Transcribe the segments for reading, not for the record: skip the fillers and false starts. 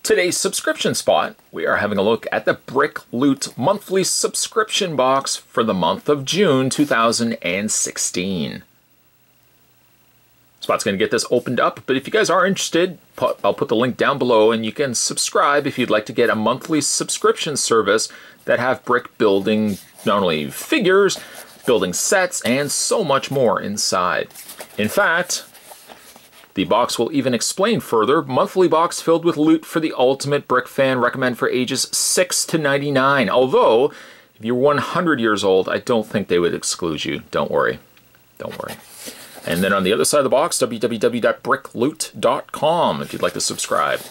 Today's subscription spot, we are having a look at the Brickloot monthly subscription box for the month of June 2016. Spot's going to get this opened up, but if you guys are interested, I'll put the link down below and you can subscribe if you'd like to get a monthly subscription service that have brick building, not only figures, building sets, and so much more inside. In fact, the box will even explain further. Monthly box filled with loot for the ultimate brick fan. Recommend for ages 6 to 99. Although, if you're 100 years old, I don't think they would exclude you. Don't worry. Don't worry. And then on the other side of the box, www.brickloot.com if you'd like to subscribe.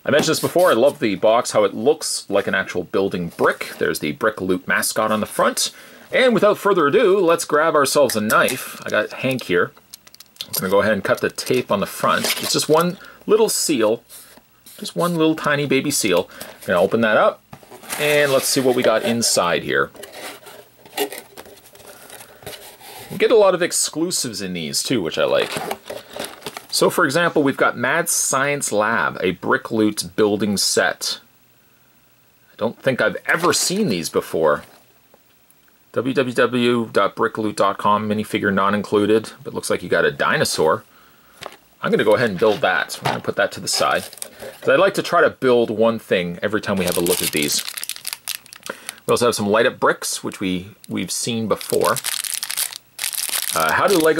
I mentioned this before. I love the box, how it looks like an actual building brick. There's the Brickloot mascot on the front. And without further ado, let's grab ourselves a knife. I got Hank here. I'm going to go ahead and cut the tape on the front. It's just one little seal, just one little tiny baby seal. I'm going to open that up, and let's see what we got inside here. We get a lot of exclusives in these too, which I like. So for example, we've got Mad Science Lab, a Brickloot building set. I don't think I've ever seen these before. www.brickloot.com, minifigure not included, but looks like you got a dinosaur. I'm going to go ahead and build that. So I'm going to put that to the side. Because I'd like to try to build one thing every time we have a look at these. We also have some light up bricks, which we've seen before. How do light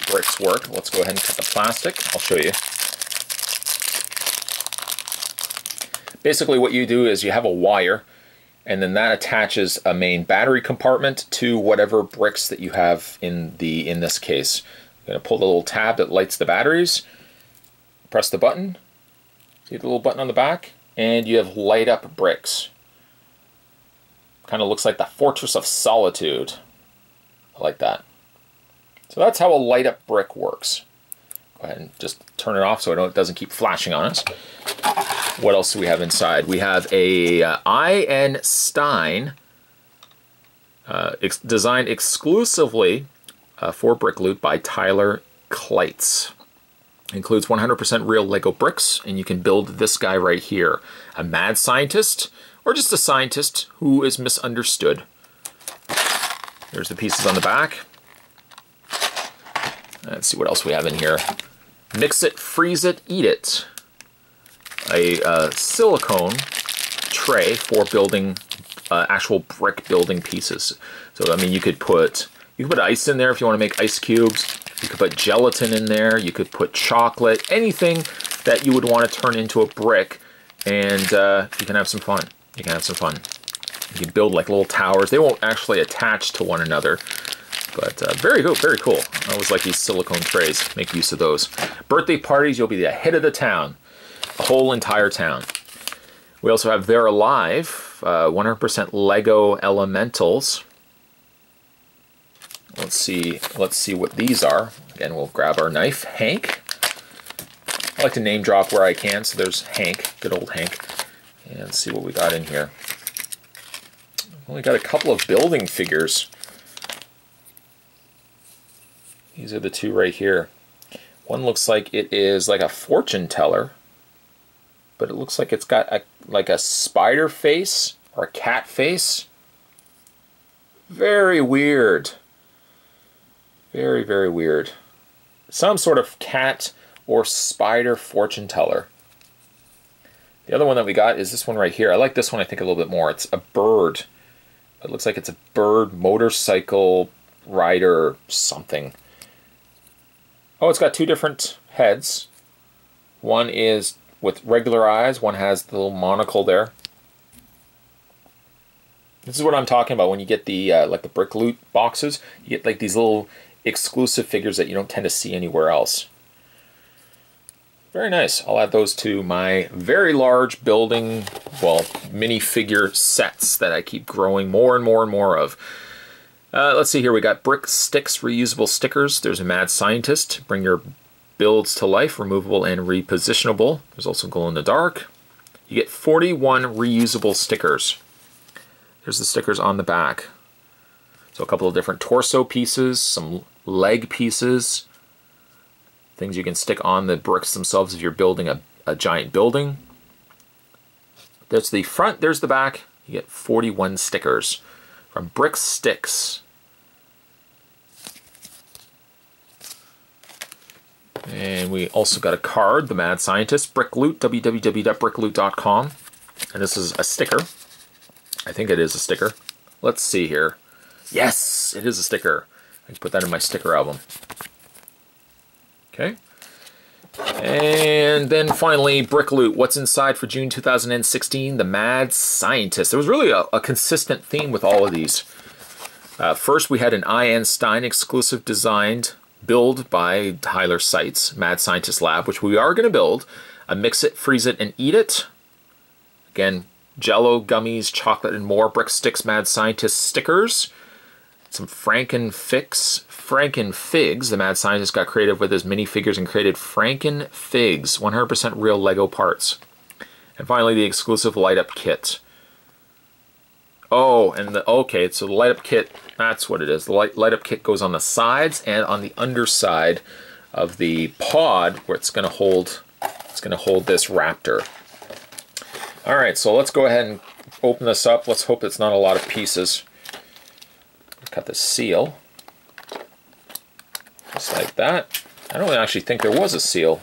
bricks work? Let's go ahead and cut the plastic. I'll show you. Basically what you do is you have a wire, and then that attaches a main battery compartment to whatever bricks that you have in this case. You're going to pull the little tab that lights the batteries, press the button, see the little button on the back, and you have light up bricks. Kind of looks like the Fortress of Solitude. I like that. So that's how a light up brick works. Go ahead and just turn it off so it doesn't keep flashing on us. What else do we have inside? We have a I.N. Stein designed exclusively for Brickloot by Tyler Kleitz. Includes 100% real Lego bricks, and you can build this guy right here. A mad scientist, or just a scientist who is misunderstood. There's the pieces on the back. Let's see what else we have in here. Mix it, freeze it, eat it. A silicone tray for building actual brick building pieces. So I mean, you could put ice in there if you want to make ice cubes. You could put gelatin in there. You could put chocolate. Anything that you would want to turn into a brick, and you can have some fun. You can have some fun. You can build like little towers. They won't actually attach to one another, but very cool, very cool. I always like these silicone trays. Make use of those. Birthday parties, you'll be the head of the town. The whole entire town. We also have They're Alive, 100% Lego Elementals. Let's see what these are. Again, we'll grab our knife. Hank. I like to name drop where I can, so there's Hank, good old Hank. And see what we got in here. Only got a couple of building figures. These are the two right here. One looks like it is like a fortune teller, but it looks like it's got like a spider face or a cat face. Very weird. Very, very weird. Some sort of cat or spider fortune teller. The other one that we got is this one right here. I like this one, I think, a little bit more. It's a bird. It looks like it's a bird motorcycle rider something. Oh, it's got two different heads. One is with regular eyes. One has the little monocle there. This is what I'm talking about when you get the like the Brickloot boxes. You get like these little exclusive figures that you don't tend to see anywhere else. Very nice. I'll add those to my very large building, well, minifigure sets that I keep growing more and more and more of. Let's see here. We got brick sticks, reusable stickers. There's a mad scientist. Bring your builds to life, removable and repositionable. There's also glow in the dark. You get 41 reusable stickers. There's the stickers on the back. So a couple of different torso pieces, some leg pieces, things you can stick on the bricks themselves if you're building a a giant building. There's the front, there's the back. You get 41 stickers from Brick Sticks. And we also got a card, The Mad Scientist, Brickloot, www.brickloot.com. And this is a sticker. I think it is a sticker. Let's see here. Yes, it is a sticker. I can put that in my sticker album. Okay. And then finally, Brickloot. What's inside for June 2016? The Mad Scientist. There was really a consistent theme with all of these. First, we had an I.N. Stein exclusive designed build by Tyler Seitz, Mad Scientist Lab, which we are going to build. A Mix It, Freeze It, and Eat It. Again, Jello, gummies, chocolate, and more. Brick Sticks Mad Scientist stickers. Some Franken-Figs. The Mad Scientist got creative with his minifigures and created Franken-Figs, 100% real Lego parts. And finally, the exclusive light-up kit. Oh, and okay, so the light-up kit, that's what it is. The light-up kit goes on the sides and on the underside of the pod, where it's going to hold this raptor. All right, so let's go ahead and open this up. Let's hope it's not a lot of pieces. Cut the seal. Just like that. I don't actually think there was a seal.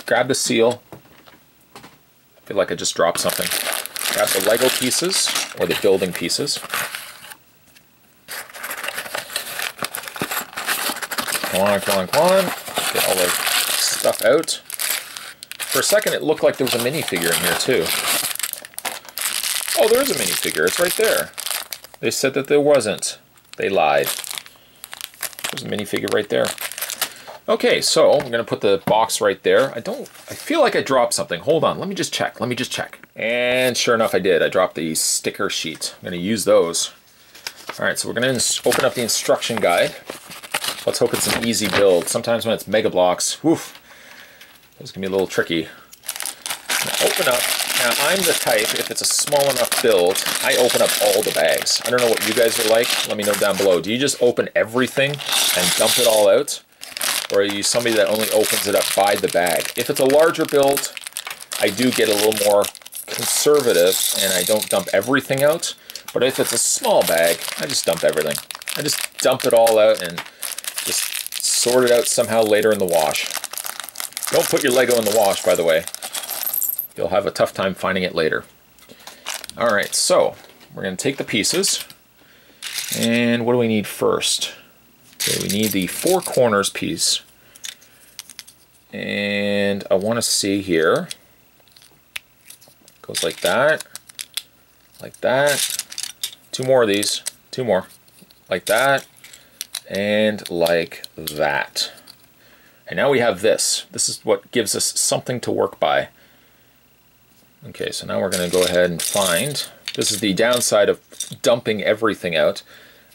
Grab the seal. I feel like I just dropped something. Grab the Lego pieces, or the building pieces. Come on, come on, come on. Get all the stuff out. For a second it looked like there was a minifigure in here too. Oh, there is a minifigure. It's right there. They said that there wasn't. They lied. There's a minifigure right there. Okay, so I'm gonna put the box right there. I feel like I dropped something. Hold on, let me just check. And sure enough, I did. I dropped the sticker sheet. I'm gonna use those. All right, so we're gonna open up the instruction guide. Let's hope it's an easy build. Sometimes when it's Mega Bloks, woof, it's gonna be a little tricky. Open up. Now, I'm the type, if it's a small enough build, I open up all the bags. I don't know what you guys are like. Let me know down below. Do you just open everything and dump it all out? Or are you somebody that only opens it up by the bag? If it's a larger build, I do get a little more conservative and I don't dump everything out. But if it's a small bag, I just dump everything. I just dump it all out and just sort it out somehow later in the wash. Don't put your Lego in the wash, by the way. You'll have a tough time finding it later. All right, so we're going to take the pieces. And what do we need first? Okay, we need the 4 corners piece. And I want to see here. Goes like that. Like that. 2 more of these. 2 more. Like that. And like that. And now we have this. This is what gives us something to work by. Okay, so now we're going to go ahead and find, this is the downside of dumping everything out.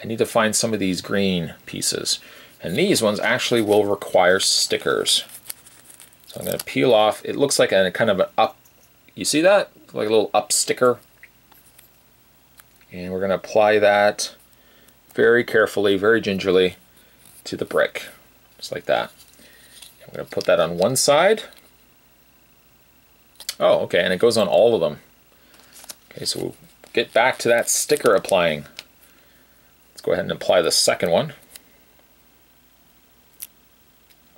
I need to find some of these green pieces. And these ones actually will require stickers. So I'm going to peel off, it looks like a kind of an up, you see that? Like a little up sticker. And we're going to apply that very carefully, very gingerly to the brick. Just like that. I'm going to put that on one side. Oh, okay, and it goes on all of them. Okay, so we'll get back to that sticker applying. Let's go ahead and apply the second one.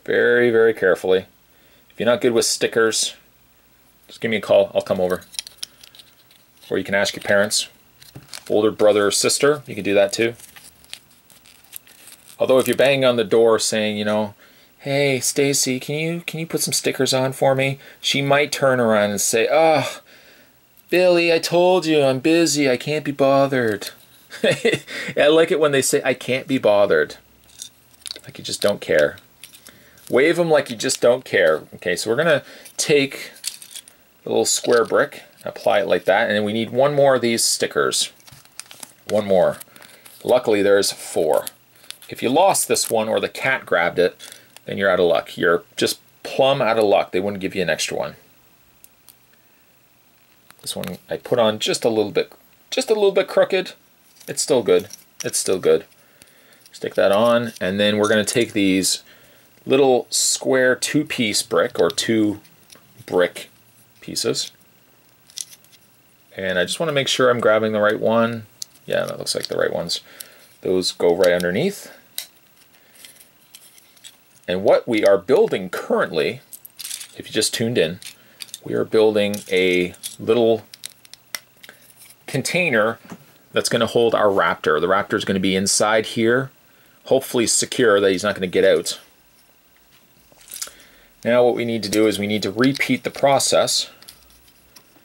Very, very carefully. If you're not good with stickers, just give me a call. I'll come over. Or you can ask your parents. Older brother or sister, you can do that too. Although if you're banging on the door saying, you know, hey, Stacy, can you put some stickers on for me? She might turn around and say, oh, Billy, I told you, I'm busy, I can't be bothered. I like it when they say, I can't be bothered. Like you just don't care. Wave them like you just don't care. Okay, so we're going to take the little square brick, apply it like that, and then we need 1 more of these stickers. 1 more. Luckily, there's 4. If you lost this one or the cat grabbed it, then you're out of luck. You're just plumb out of luck. They wouldn't give you an extra one. This one I put on just a little bit crooked. It's still good. It's still good. Stick that on, and then we're going to take these little square 2-piece brick or 2 brick pieces. And I just want to make sure I'm grabbing the right one. Yeah, that looks like the right ones. Those go right underneath. And what we are building currently, if you just tuned in, we are building a little container that's going to hold our raptor. The raptor is going to be inside here, hopefully secure that he's not going to get out. Now what we need to do is we need to repeat the process.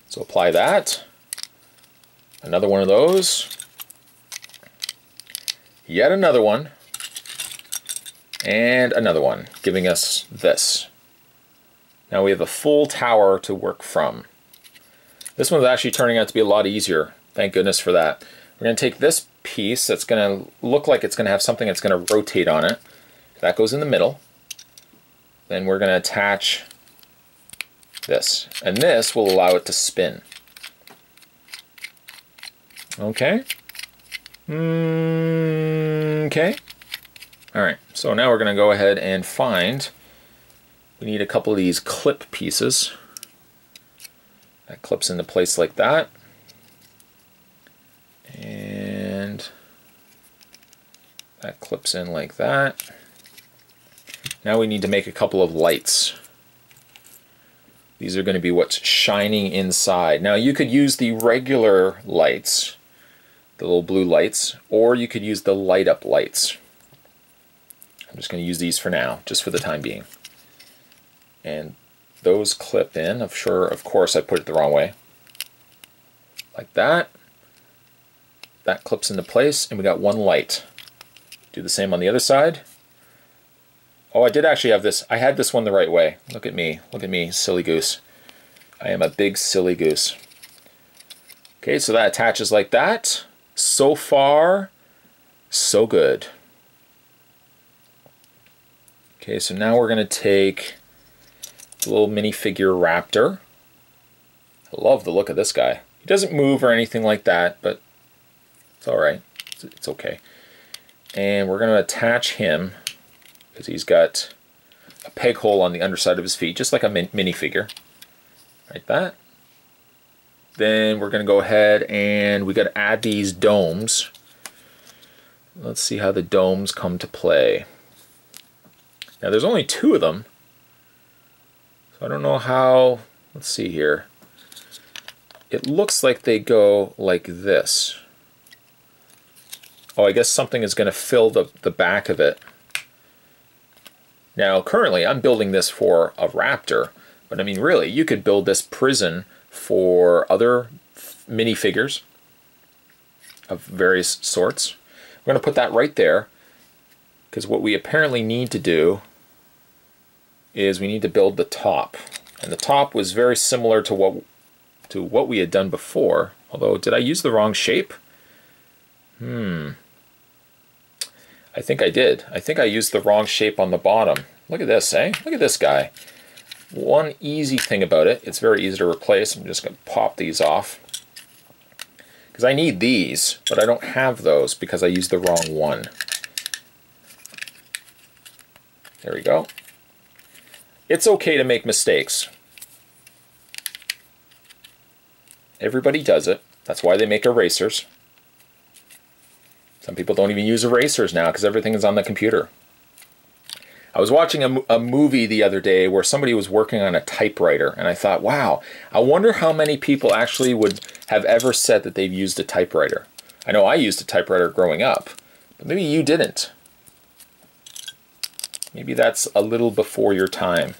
So apply that. Another one of those. Yet another one. And another one, giving us this. Now we have a full tower to work from. This one's actually turning out to be a lot easier. Thank goodness for that. We're going to take this piece that's going to look like it's going to have something that's going to rotate on it. That goes in the middle. Then we're going to attach this. And this will allow it to spin. Okay. Okay. Alright, so now we're going to go ahead and find, we need a couple of these clip pieces. That clips into place like that. And that clips in like that. Now we need to make a couple of lights. These are going to be what's shining inside. Now you could use the regular lights, the little blue lights, or you could use the light up lights. I'm just going to use these for now, just for the time being. And those clip in. Of course I put it the wrong way. Like that. That clips into place, and we got one light. Do the same on the other side. Oh, I did actually have this. I had this one the right way. Look at me. Look at me, silly goose. I am a big silly goose. Okay, so that attaches like that. So far, so good. Okay, so now we're going to take the little minifigure raptor. I love the look of this guy. He doesn't move or anything like that, but it's alright. It's okay. And we're going to attach him, because he's got a peg hole on the underside of his feet, just like a minifigure. Like that. Then we're going to go ahead and we got to add these domes. Let's see how the domes come to play. Now there's only 2 of them, so I don't know how, let's see here. It looks like they go like this. Oh, I guess something is going to fill the back of it. Now currently I'm building this for a raptor, but I mean really you could build this prison for other minifigures of various sorts. We're going to put that right there, because what we apparently need to do is we need to build the top. And the top was very similar to what we had done before. Although, did I use the wrong shape? I think I did. I think I used the wrong shape on the bottom. Look at this, eh? Look at this guy. One easy thing about it, it's very easy to replace. I'm just going to pop these off. Because I need these, but I don't have those because I used the wrong one. There we go. It's okay to make mistakes. Everybody does it. That's why they make erasers. Some people don't even use erasers now because everything is on the computer. I was watching a movie the other day where somebody was working on a typewriter, and I thought, wow, I wonder how many people actually would have ever said that they've used a typewriter. I know I used a typewriter growing up, but maybe you didn't. Maybe that's a little before your time.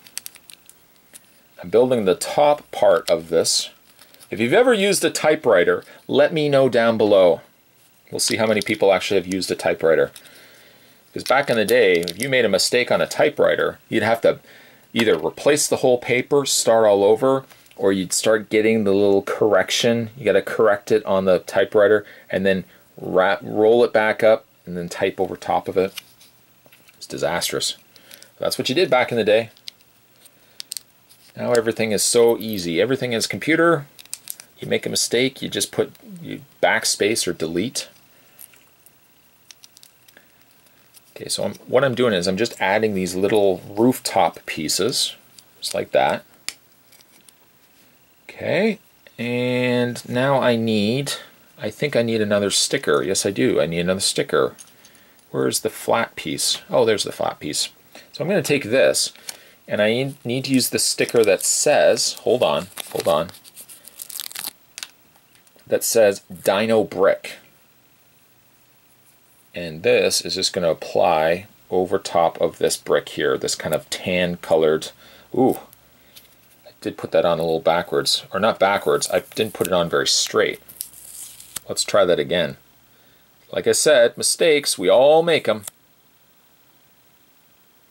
I'm building the top part of this. If you've ever used a typewriter, let me know down below. We'll see how many people actually have used a typewriter. Because back in the day, if you made a mistake on a typewriter, you'd have to either replace the whole paper, start all over, or you'd start getting the little correction. You got to correct it on the typewriter, and then roll it back up, and then type over top of it. It's disastrous. That's what you did back in the day. Now everything is so easy. Everything is computer. You make a mistake, you just put backspace or delete. Okay, so what I'm doing is I'm just adding these little rooftop pieces, just like that. Okay, and now I think I need another sticker. Yes, I do. I need another sticker. Where's the flat piece? Oh, there's the flat piece. So I'm going to take this, and I need to use the sticker that says, hold on, that says Dino Brick. And this is just going to apply over top of this brick here, this kind of tan colored, ooh, I did put that on a little backwards, or not backwards, I didn't put it on very straight. Let's try that again. Like I said, mistakes, we all make them.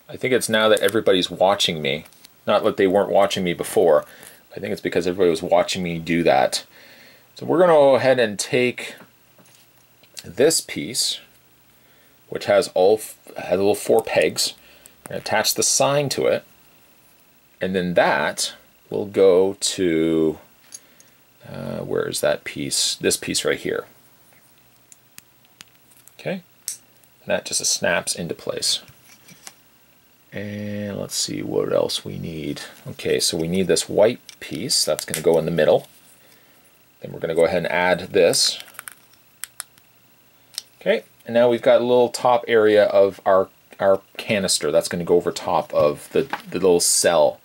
I think it's now that everybody's watching me, not that they weren't watching me before. I think it's because everybody was watching me do that. So we're going to go ahead and take this piece, which has little 4 pegs, and attach the sign to it, and then that will go to, where is that piece? This piece right here. Okay, and that just snaps into place. And let's see what else we need. Okay, so we need this white piece, that's going to go in the middle. Then we're going to go ahead and add this. Okay, and now we've got a little top area of our canister. That's going to go over top of the little cell.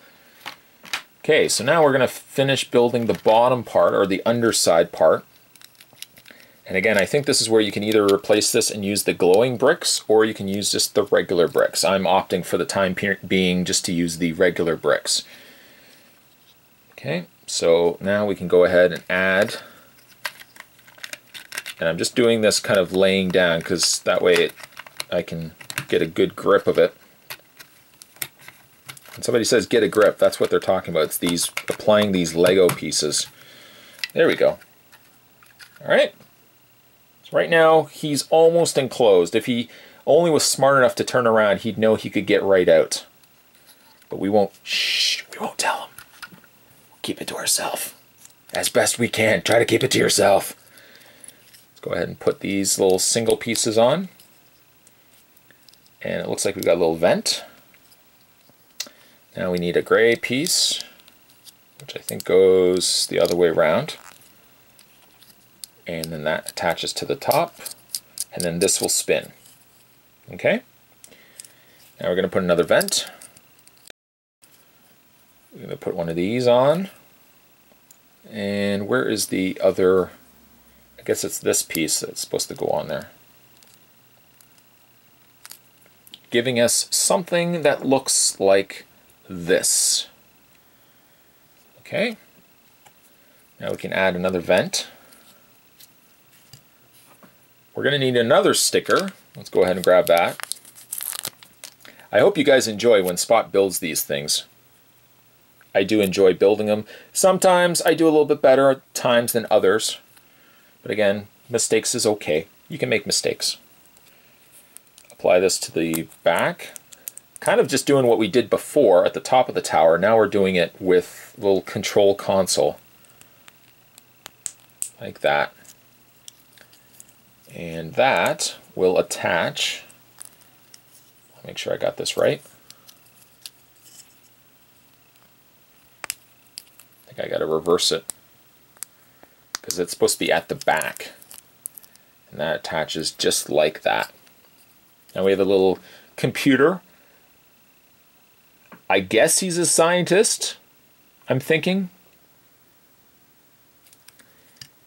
Okay, so now we're going to finish building the bottom part, or the underside part. And again, I think this is where you can either replace this and use the glowing bricks, or you can use just the regular bricks. I'm opting for the time being just to use the regular bricks. Okay, so now we can go ahead and add, and I'm just doing this kind of laying down because that way I can get a good grip of it. When somebody says get a grip, that's what they're talking about. It's these, applying these Lego pieces. There we go. All right. So right now he's almost enclosed. If he only was smart enough to turn around, he'd know he could get right out. But we won't, shh, we won't tell him. We'll keep it to ourselves. As best we can, try to keep it to yourself. Let's go ahead and put these little single pieces on. And it looks like we've got a little vent. Now we need a gray piece, which I think goes the other way around. And then that attaches to the top, and then this will spin. Okay? Now we're going to put another vent. We're going to put one of these on. And where is the other? I guess it's this piece that's supposed to go on there. Giving us something that looks like this. Okay? Now we can add another vent. We're going to need another sticker. Let's go ahead and grab that. I hope you guys enjoy when Spot builds these things. I do enjoy building them. Sometimes I do a little bit better at times than others. But again, mistakes is okay. You can make mistakes. Apply this to the back. Kind of just doing what we did before at the top of the tower. Now we're doing it with a little control console. Like that. And that will attach, I'll make sure I got this right. I think I got to reverse it because it's supposed to be at the back. And that attaches just like that. Now we have a little computer. I guess he's a scientist, I'm thinking.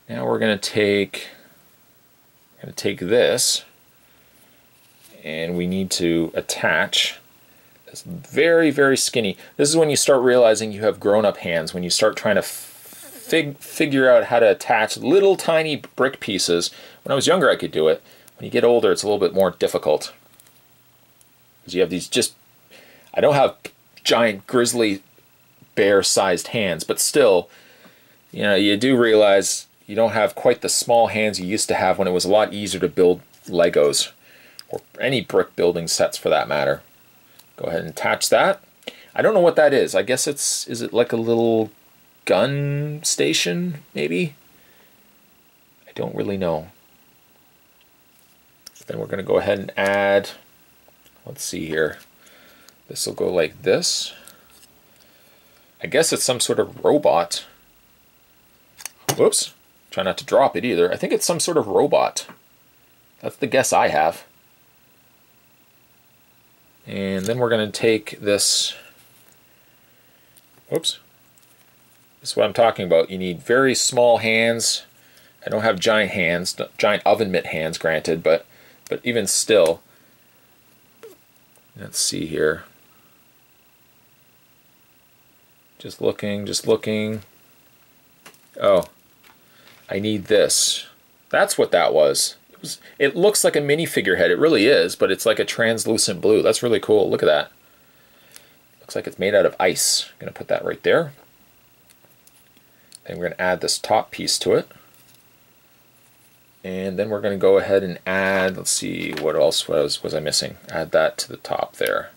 Now we're going to take this, and we need to attach this very, very skinny. This is when you start realizing you have grown-up hands, when you start trying to figure out how to attach little tiny brick pieces. When I was younger I could do it. When you get older it's a little bit more difficult. Because you have these just, I don't have giant grizzly bear-sized hands, but still, you know, you do realize you don't have quite the small hands you used to have when it was a lot easier to build Legos, or any brick building sets for that matter. Go ahead and attach that. I don't know what that is. I guess is it like a little gun station, maybe? I don't really know. Then we're going to go ahead and add, let's see here. This will go like this. I guess it's some sort of robot. Whoops. Try not to drop it either. I think it's some sort of robot. That's the guess I have. And then we're going to take this. Whoops. This is what I'm talking about. You need very small hands. I don't have giant hands, giant oven mitt hands, granted, but even still. Let's see here. Just looking, just looking. Oh, I need this. That's what that was. It looks like a minifigure head. It really is, but it's like a translucent blue. That's really cool. Look at that. Looks like it's made out of ice. I'm going to put that right there. And we're going to add this top piece to it. And then we're going to go ahead and add, let's see, what else was I missing? Add that to the top there.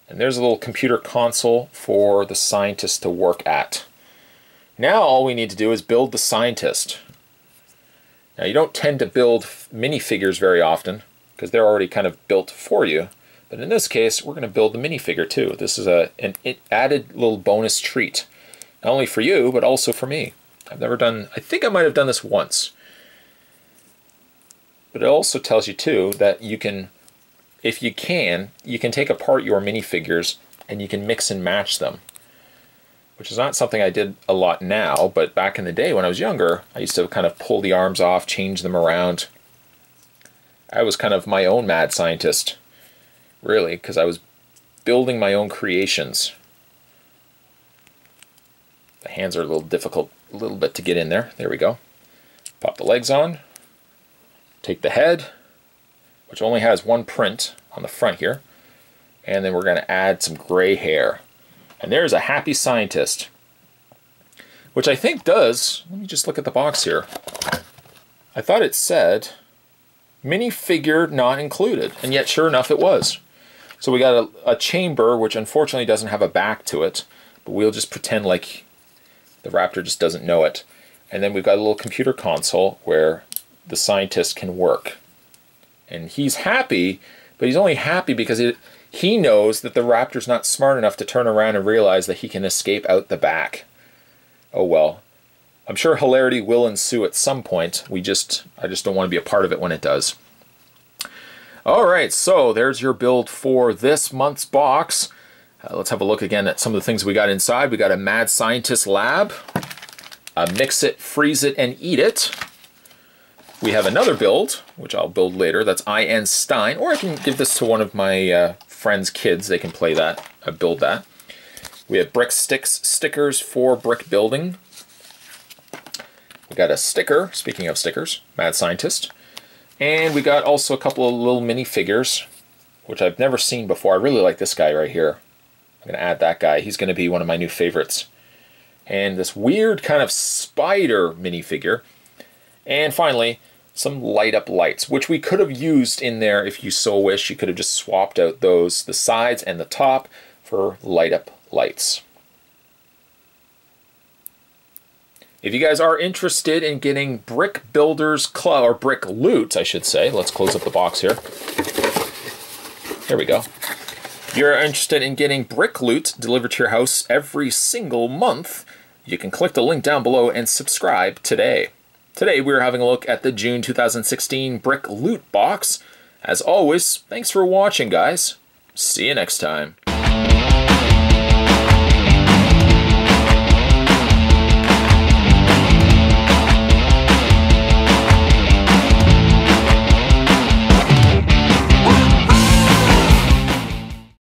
And there's a little computer console for the scientist to work at. Now all we need to do is build the scientist. Now you don't tend to build minifigures very often because they're already kind of built for you. But in this case, we're going to build the minifigure too. This is an added little bonus treat. Not only for you, but also for me. I've never done, I think I might have done this once. But it also tells you too that you can, if you can take apart your minifigures and you can mix and match them. Which is not something I did a lot now, but back in the day when I was younger, I used to kind of pull the arms off, change them around. I was kind of my own mad scientist, really, because I was building my own creations. The hands are a little difficult, a little bit to get in there. There we go. Pop the legs on. Take the head, which only has one print on the front here. And then we're going to add some gray hair. And there's a happy scientist, which I think does, let me just look at the box here. I thought it said minifigure not included, and yet sure enough it was. So we got a chamber, which unfortunately doesn't have a back to it, but we'll just pretend like the Raptor just doesn't know it. And then we've got a little computer console where the scientist can work. And he's happy, but he's only happy because he knows that the Raptor's not smart enough to turn around and realize that he can escape out the back. Oh well. I'm sure hilarity will ensue at some point. I just don't want to be a part of it when it does. Alright, so there's your build for this month's box. Let's have a look again at some of the things we got inside. We got a Mad Scientist Lab, a Mix It, Freeze It, and Eat It. We have another build, which I'll build later. That's Einstein, or I can give this to one of my friends' kids. They can play that, build that. We have brick stickers for brick building. We got a sticker, speaking of stickers, Mad Scientist. And we got also a couple of little minifigures, which I've never seen before. I really like this guy right here. I'm going to add that guy. He's going to be one of my new favorites. And this weird kind of spider minifigure. And finally, some light up lights, which we could have used in there if you so wish. You could have just swapped out the sides and the top for light up lights. If you guys are interested in getting Brick Builders Club, or Brickloot, I should say. Let's close up the box here. There we go. If you're interested in getting Brickloot delivered to your house every single month, you can click the link down below and subscribe today. Today we're having a look at the June 2016 Brickloot box. As always, thanks for watching, guys. See you next time.